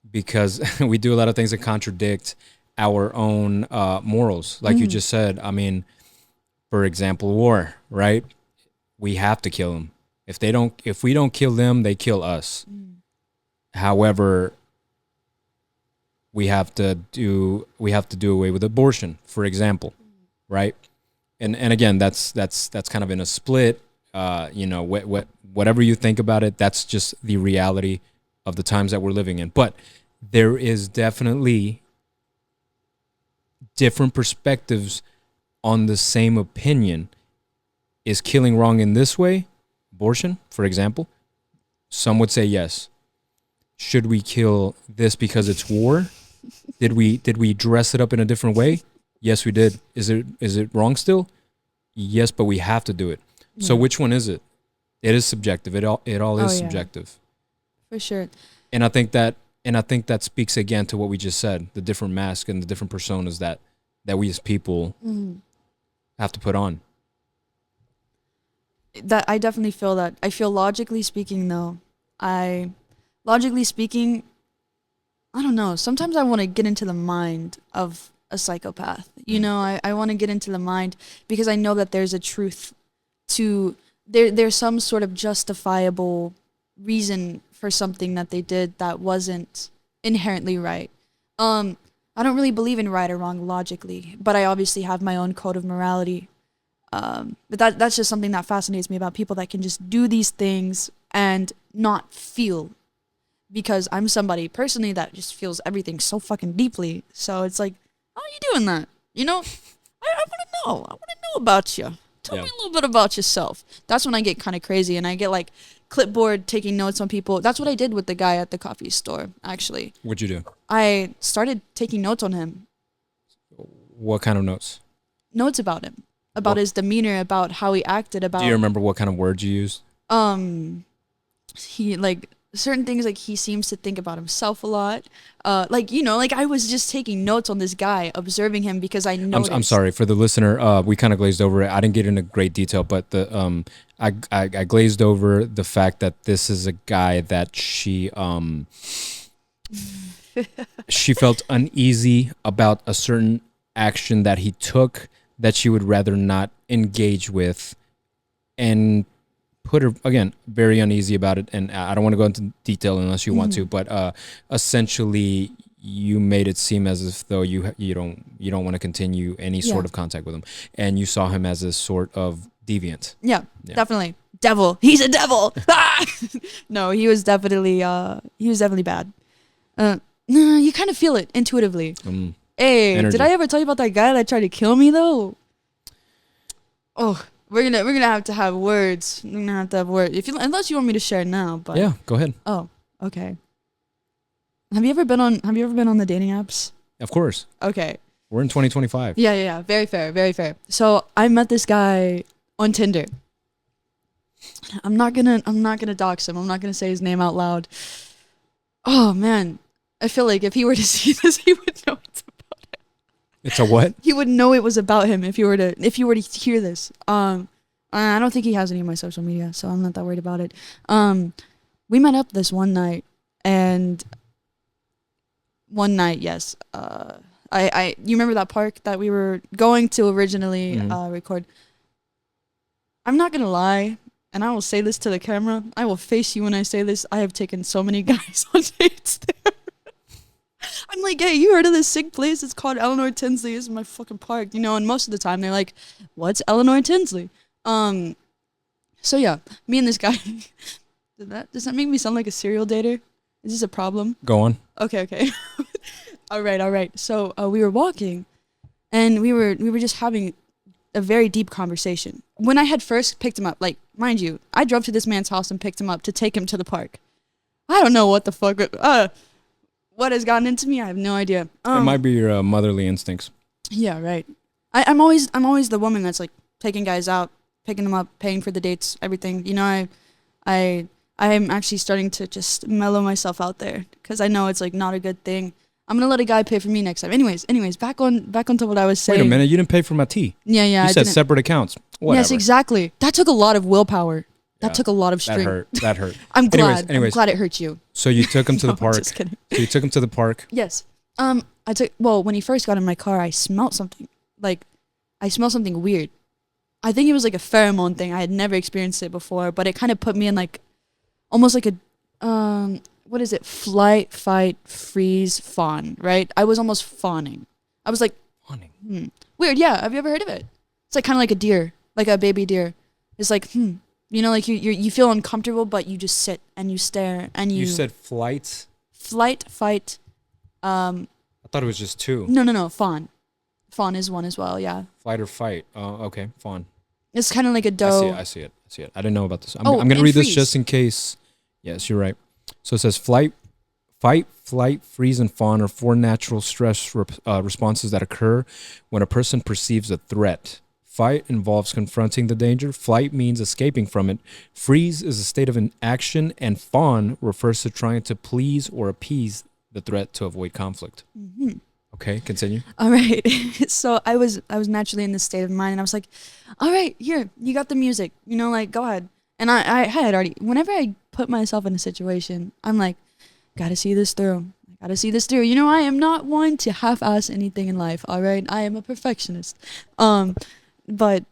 because we do a lot of things that contradict our own morals. Like you just said, I mean, for example, war, right? We have to kill them. If we don't kill them, they kill us. However, we have to do away with abortion, for example, right? And again, that's kind of in a split. Whatever you think about it, that's just the reality of the times that we're living in. But there is definitely different perspectives on the same opinion. Is killing wrong in this way? Abortion, for example. Some would say yes. Should we kill this because it's war? Did we dress it up in a different way? Yes, we did. Is it wrong still? Yes, but we have to do it. So which one is it? It is subjective. It all is subjective. For sure. And I think that speaks again to what we just said, the different masks and the different personas that we as people have to put on. That I definitely feel that. I feel logically speaking, though, I don't know. Sometimes I want to get into the mind of a psychopath. I want to get into the mind, because I know that there's a truth to there's some sort of justifiable reason for something that they did that wasn't inherently right. I don't really believe in right or wrong logically, but I obviously have my own code of morality. But that's just something that fascinates me about people that can just do these things and not feel, because I'm somebody personally that just feels everything so fucking deeply. So it's like, how are you doing that? I want to know. I want to know about you. Tell me a little bit about yourself. That's when I get kind of crazy, and I get like clipboard taking notes on people. That's what I did with the guy at the coffee store, actually. What'd you do? I started taking notes on him. What kind of notes? Notes about him, about his demeanor, about how he acted, about. Do you remember what kind of words you used? He like certain things, like he seems to think about himself a lot. Like I was just taking notes on this guy, observing him, because I noticed. I'm sorry for the listener. We kind of glazed over it. I didn't get into great detail, but I glazed over the fact that this is a guy that she felt uneasy about a certain action that he took that she would rather not engage with, and put her, again, very uneasy about it. And I don't want to go into detail unless you want to, but essentially you made it seem as if though you don't want to continue any sort of contact with him, and you saw him as a sort of deviant. Yeah, definitely. devil. He's a devil. Ah! No, he was definitely bad. You kind of feel it intuitively. Hey, Energy. did I ever tell you about that guy that tried to kill me though? Oh, we're gonna have to have words. We're gonna have to have words. Unless you want me to share now, but Yeah, go ahead. Oh, okay. Have you ever been on the dating apps? Of course. Okay. We're in 2025. Yeah. Very fair, very fair. So I met this guy on Tinder. I'm not gonna dox him. I'm not gonna say his name out loud. Oh man, I feel like if he were to see this, he would know it's about him. It's a what? He would know it was about him if you were to hear this. I don't think he has any of my social media, so I'm not that worried about it. We met up this one night, and yes. You remember that park that we were going to originally record? I'm not gonna lie, and I will say this to the camera. I will face you when I say this. I have taken so many guys on dates there. I'm like, hey, you heard of this sick place? It's called Eleanor Tinsley. This is my fucking park, you know. And most of the time, they're like, "What's Eleanor Tinsley?" So yeah, me and this guy. Does that make me sound like a serial dater? Is this a problem? Go on. Okay. All right. So we were walking, and we were just having a very deep conversation. When I had first picked him up, like, mind you, I drove to this man's house and picked him up to take him to the park. I don't know what the fuck. What has gotten into me? I have no idea. It might be your motherly instincts. Yeah, right. I'm always the woman that's like taking guys out, picking them up, paying for the dates, everything. You know, I am actually starting to just mellow myself out there because I know it's like not a good thing. I'm gonna let a guy pay for me next time. Anyways, back onto what I was saying. Wait a minute, you didn't pay for my tea. Yeah. You I said didn't. separate accounts. Whatever. Yes, exactly. That took a lot of willpower. That Yeah, took a lot of strength. That hurt. I'm glad. Anyways. I'm glad it hurt you. So you took him to the No, park. just kidding. So you took him to the park. Yes. When he first got in my car, I smelled something. Like, I smelled something weird. I think it was like a pheromone thing. I had never experienced it before, but it kind of put me in like, almost like a, what is it? Flight, fight, freeze, fawn, right? I was almost fawning. I was like, Fawning. Weird, yeah. Have you ever heard of it? It's like kind of like a deer, like a baby deer. It's like, you know, like you feel uncomfortable, but you just sit and you stare and you. You said flight? Flight, fight. I thought it was just two. No. Fawn. Fawn is one as well, yeah. Flight or fight. Okay, fawn. It's kind of like a doe. I see it. I didn't know about this. I'm Oh, going to and read this freeze. just in case. Yes, you're right. So it says fight, flight, freeze, and fawn are four natural stress responses that occur when a person perceives a threat. Fight involves confronting the danger. Flight means escaping from it. Freeze is a state of inaction, and fawn refers to trying to please or appease the threat to avoid conflict. Mm-hmm. Okay, continue. All right. So I was naturally in this state of mind, and I was like, all right, here, you got the music, you know, like, go ahead. And I had already, whenever I put myself in a situation, I'm like, gotta see this through. You know, I am not one to half-ass anything in life, all right? I am a perfectionist. But,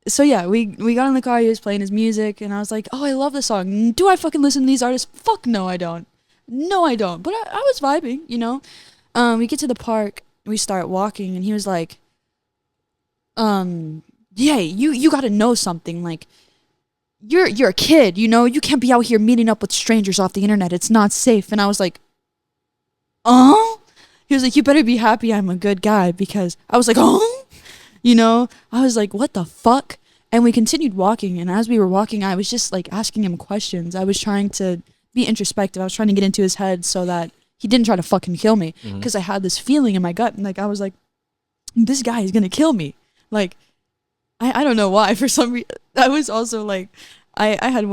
so yeah, we got in the car, he was playing his music, and I was like, oh, I love this song. Do I fucking listen to these artists? Fuck no, I don't. But I was vibing, you know? We get to the park, we start walking, and he was like, yeah, you gotta know something, like, you're a kid, you know, you can't be out here meeting up with strangers off the internet, it's not safe. And I was like, he was like, you better be happy I'm a good guy, because I was like, you know, I was like, what the fuck? And we continued walking, and as we were walking, I was just like asking him questions. I was trying to be introspective. I was trying to get into his head so that he didn't try to fucking kill me, because I had this feeling in my gut, and like I was like, this guy is gonna kill me. Like, I don't know why. For some reason, I was also like, I had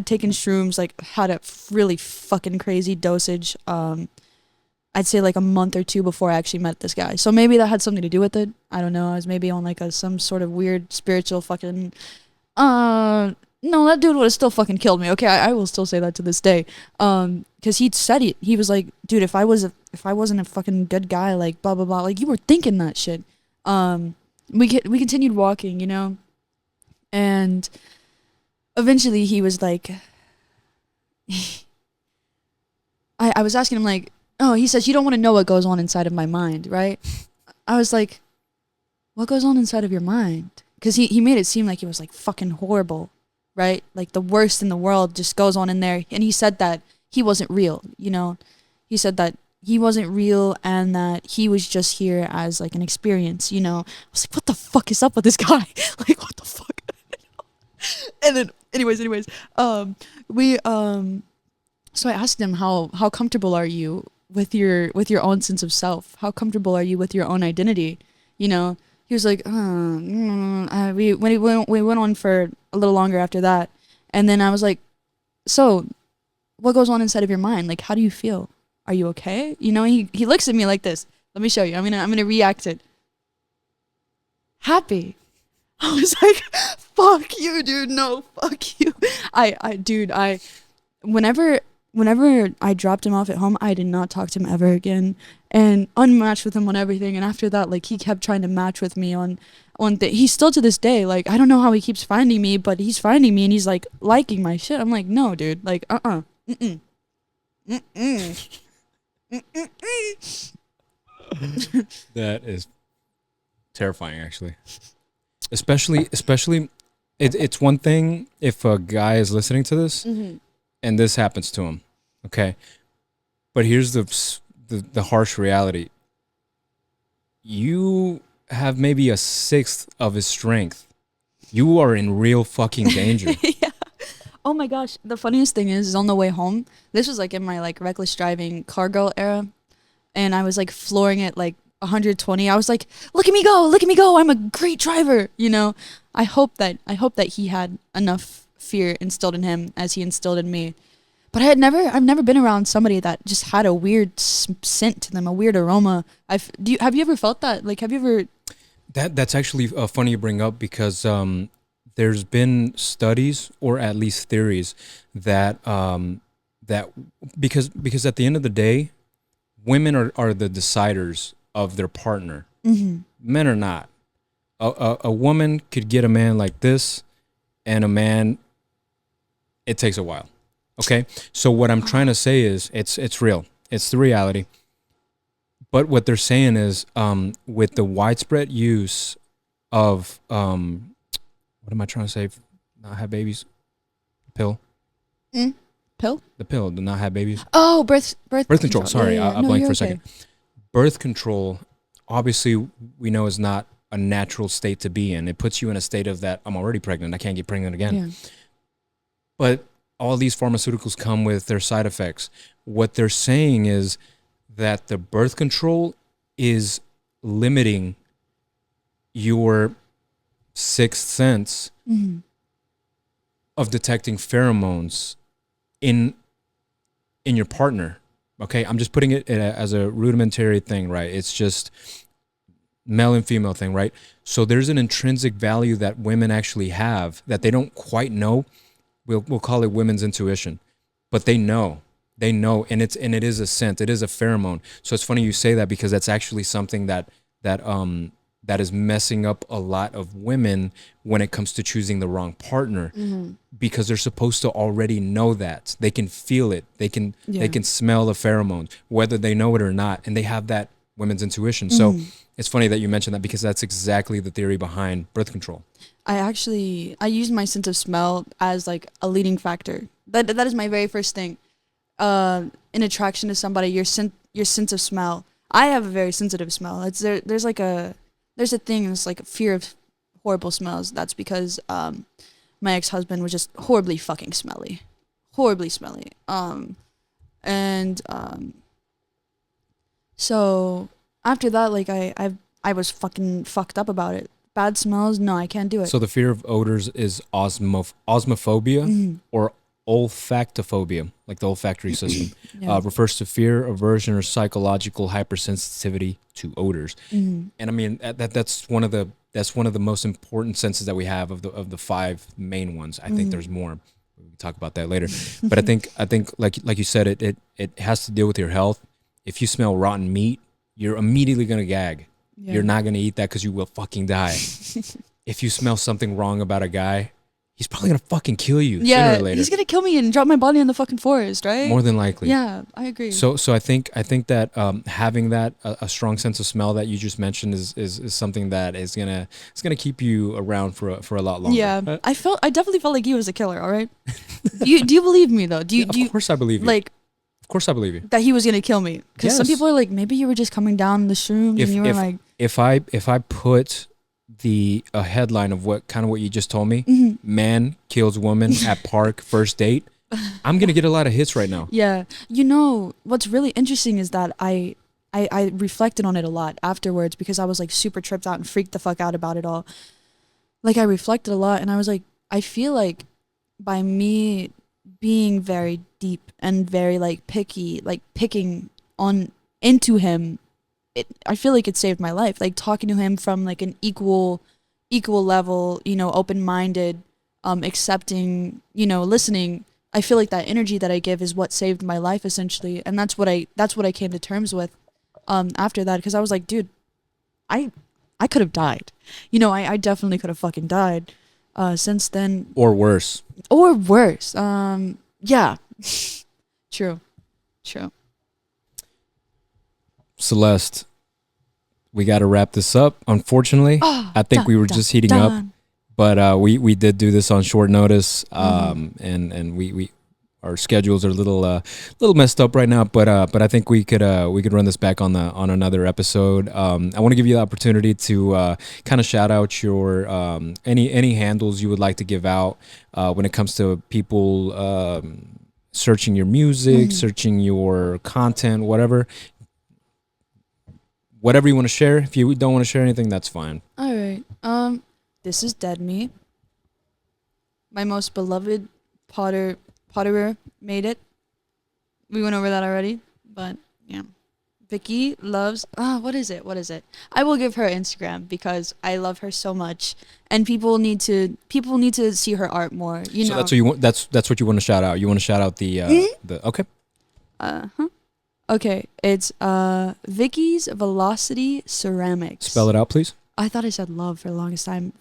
taken shrooms, like had a really fucking crazy dosage. I'd say like a month or two before I actually met this guy. So maybe that had something to do with it. I don't know. I was maybe on like some sort of weird spiritual fucking. No, that dude would have still fucking killed me. Okay, I will still say that to this day. Because he'd said it. He was like, dude, if I wasn't a fucking good guy, like blah blah blah, like you were thinking that shit. We continued walking, you know, and eventually he was like, I was asking him like, oh, he says you don't want to know what goes on inside of my mind, right? I was like, what goes on inside of your mind? because he made it seem like it was like fucking horrible, right? Like the worst in the world just goes on in there. And he said that he wasn't real, you know? He said that he wasn't real and that he was just here as like an experience, you know? I was like, what the fuck is up with this guy? Like, what the fuck? And then, anyways, so I asked him, how comfortable are you with your own sense of self? How comfortable are you with your own identity? You know, he was like, we went on for a little longer after that, and then I was like, so, what goes on inside of your mind? Like, how do you feel? Are you okay? You know, he looks at me like this. Let me show you. I'm gonna react it. Happy. I was like, fuck you, dude. No, fuck you. Whenever I dropped him off at home, I did not talk to him ever again, and unmatched with him on everything. And after that, like, he kept trying to match with me on he's still to this day, like, I don't know how he keeps finding me, but he's finding me and he's like liking my shit. I'm like, no, dude, like, mm-mm. That is terrifying, actually. Especially, it's one thing if a guy is listening to this and this happens to him, okay? But here's the harsh reality. You have maybe a sixth of his strength. You are in real fucking danger. Yeah. Oh my gosh. The funniest thing is on the way home, this was like in my like reckless driving car girl era, and I was like flooring it like 120. I was like, look at me go, I'm a great driver, you know. I hope that he had enough fear instilled in him as he instilled in me. But I've never been around somebody that just had a weird scent to them, a weird aroma. Have you ever felt that? Like, have you ever? That's actually funny you bring up, because there's been studies, or at least theories, that that because at the end of the day, women are the deciders of their partner. Men are not. A woman could get a man like this, and a man, it takes a while. Okay, so what I'm trying to say is it's real. It's the reality. But what they're saying is, with the widespread use of what am I trying to say? Not have babies. Pill. Pill? The pill to not have babies. Oh, birth control. Sorry, Yeah. I No, blanked you're for a second. Birth control, obviously, we know is not a natural state to be in. It puts you in a state of that I'm already pregnant. I can't get pregnant again. Yeah. But all these pharmaceuticals come with their side effects. What they're saying is that the birth control is limiting your sixth sense of detecting pheromones in your partner. Okay, I'm just putting it as a rudimentary thing, right? It's just male and female thing, right? So there's an intrinsic value that women actually have that they don't quite know. We'll call it women's intuition, but they know, and it is a scent, it is a pheromone. So it's funny you say that, because that's actually something that is messing up a lot of women when it comes to choosing the wrong partner, because they're supposed to already know that. They can feel it. They can smell the pheromones, whether they know it or not, and they have that women's intuition. So it's funny that you mentioned that, because that's exactly the theory behind birth control. I use my sense of smell as like a leading factor. That is my very first thing. In attraction to somebody, your sense of smell. I have a very sensitive smell. There's a thing. It's like a fear of horrible smells. That's because my ex-husband was just horribly fucking smelly, so after that, like I was fucking fucked up about it. Bad smells, no, I can't do it. So the fear of odors is osmophobia or olfactophobia, like the olfactory system. Refers to fear, aversion, or psychological hypersensitivity to odors. And I mean that's one of the most important senses that we have of the five main ones. I think there's more. We can talk about that later. But I think like you said, it has to deal with your health. If you smell rotten meat, you're immediately gonna gag. Yeah. You're not gonna eat that because you will fucking die. If you smell something wrong about a guy, he's probably gonna fucking kill you sooner Yeah, or later. he's gonna kill me and drop my body in the fucking forest, right? More than likely. Yeah, I agree. So I think that having that a strong sense of smell that you just mentioned is something that is gonna keep you around for a lot longer. yeah, I definitely felt like he was a killer. All right. Do you believe me though? Do you Of course I believe you. like Of course I believe you. that he was gonna kill me? Because some Yes. people are like, maybe you were just coming down the shrooms and you were like, If I put a headline of what you just told me, mhm. man kills woman at park first date, I'm gonna get a lot of hits right now. Yeah. You know, what's really interesting is that I reflected on it a lot afterwards because I was like super tripped out and freaked the fuck out about it all. Like I reflected a lot and I was like, I feel like by me being very deep and very like picky, like picking on into him, I feel like it saved my life. Like talking to him from like an equal level, you know, open-minded, accepting, you know, listening. I feel like that energy that I give is what saved my life essentially, and that's what I came to terms with after that, because I was like, dude, I could have died. You know, I definitely could have fucking died since then. Or worse. Or worse. Yeah. True. Celeste, we got to wrap this up. Unfortunately, I think we were just heating up, but we did do this on short notice, and we our schedules are a little messed up right now. But I think we could run this back on another episode. I want to give you the opportunity to kind of shout out your any handles you would like to give out when it comes to people searching your music, searching your content, whatever you want to share. If you don't want to share anything, that's fine. All right. This is Dead Meat. My most beloved potterer made it. We went over that already, but yeah. Vicky loves what is it? I will give her Instagram because I love her so much, and people need to see her art more. You So know. that's what you want. That's what you want to shout out. You want to shout out the okay. Okay, it's Vicky's Velocity Ceramics. Spell it out, please. I thought I said love for the longest time.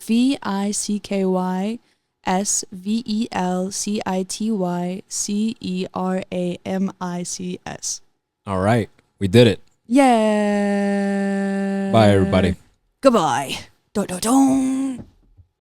VICKYSVELCITYCERAMICS. All right, we did it. Yeah. Bye, everybody. Goodbye. Dun, dun, dun.